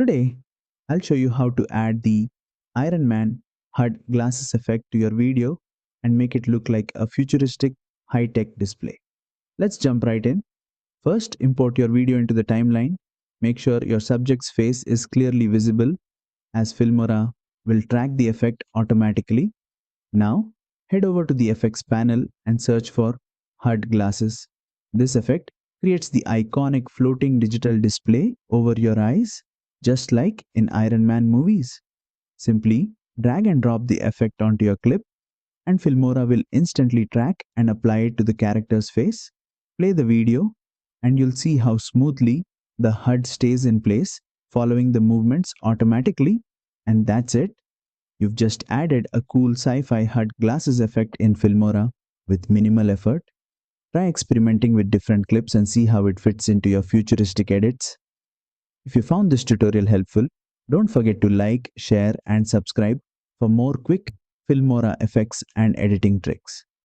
Today, I'll show you how to add the Iron Man HUD glasses effect to your video and make it look like a futuristic high-tech display. Let's jump right in. First, import your video into the timeline. Make sure your subject's face is clearly visible as Filmora will track the effect automatically. Now, head over to the effects panel and search for HUD glasses. This effect creates the iconic floating digital display over your eyes, just like in Iron Man movies. Simply drag and drop the effect onto your clip, and Filmora will instantly track and apply it to the character's face. Play the video, and you'll see how smoothly the HUD stays in place, following the movements automatically. And that's it. You've just added a cool sci-fi HUD glasses effect in Filmora with minimal effort. Try experimenting with different clips and see how it fits into your futuristic edits. If you found this tutorial helpful, don't forget to like, share, and subscribe for more quick Filmora effects and editing tricks.